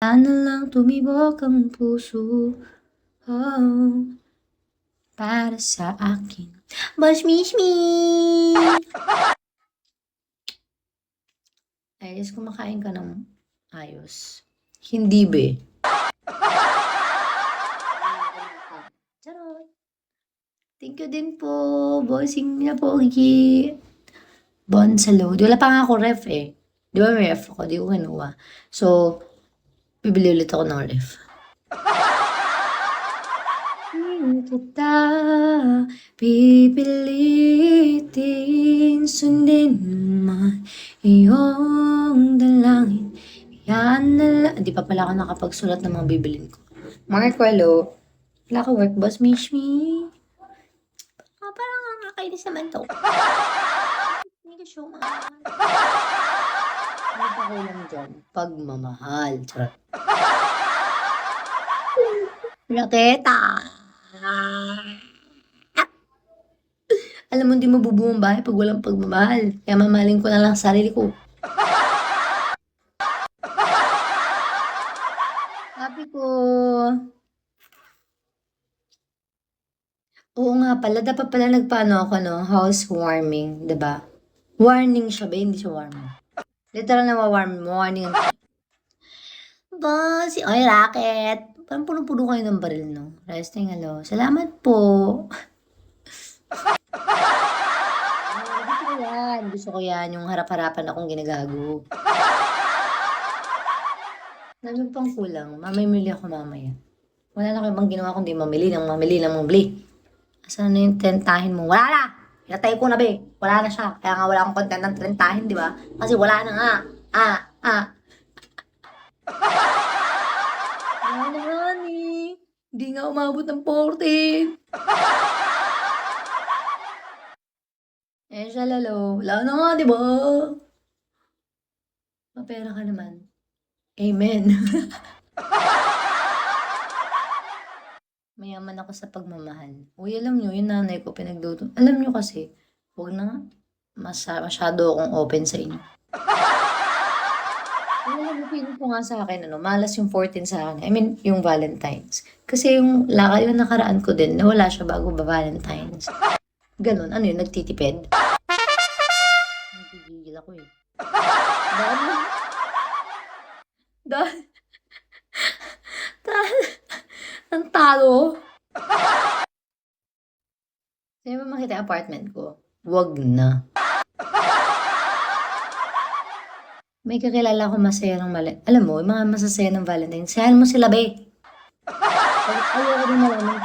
Sana lang tumibok ang puso, oh, para sa akin. Boss Mishmi! Ayos, kumakain ka ng ayos. Hindi be. Charot. Thank you din po, bossing na pogi. Bon sa load. Wala pa nga ako ref eh. Di ba may ref ako? Di ko kinuha. So, bibili ulit ako ng ref. Hindi kita pipilitin sundin man iyong dalangin. Yan na lang. Di pa pala ako nakapagsulat ng mga bibilin ko. Markwelo, wala ka work, boss Mishmi. Parang ang kakainis naman to. Hindi ka show mga ano pa ko lang dyan? Pagmamahal. Charot. Raketa. Alam mo, hindi mabubuong bahay pag walang pagmamahal. Kaya mamahalin ko na lang sarili ko. Sabi ko, oo nga pala, dapat pala nagpaano ako, no? Housewarming, diba? Warning siya ba? Hindi siya warming. Literal na warning. Boss, oy, racket. Parang puno-puno kayo ng baril, no? Resting, hello. Salamat po. Gusto ko yan. Yung harap-harapan akong ginagago. Namin pang kulang. Mamimili ako mamaya. Wala na kayo bang ginawa kundi mamili. Asan na yung trentahin mo? Wala na! Pinatay ko na be. Wala na siya. Kaya nga wala akong content ng trentahin, di ba? Kasi wala na nga. Wala na nga ni. Hindi nga umabot ng 14. Siya lalo. Wala na nga, di ba? Mapera ka naman. Amen. Mayaman ako sa pagmamahal. Uy, alam nyo, yung nanay ko pinagduto. Alam nyo kasi, huwag na nga. Masyado akong open sa inyo. Alam mo, feeling ko nga sa akin, malas yung 14 sa akin. I mean, yung Valentine's. Kasi yung nakaraan ko din, nawala siya bago ba Valentine's. Ganon, ano yun, nagtitipid? Nagigigil ako eh. Dahil, ang talo. Sino ba makita yung apartment ko? Wag na. May kakilala ko masaya ng Valentine. Alam mo, yung mga masasaya ng Valentine, sayahan mo sila, be. Ayoko rin malaman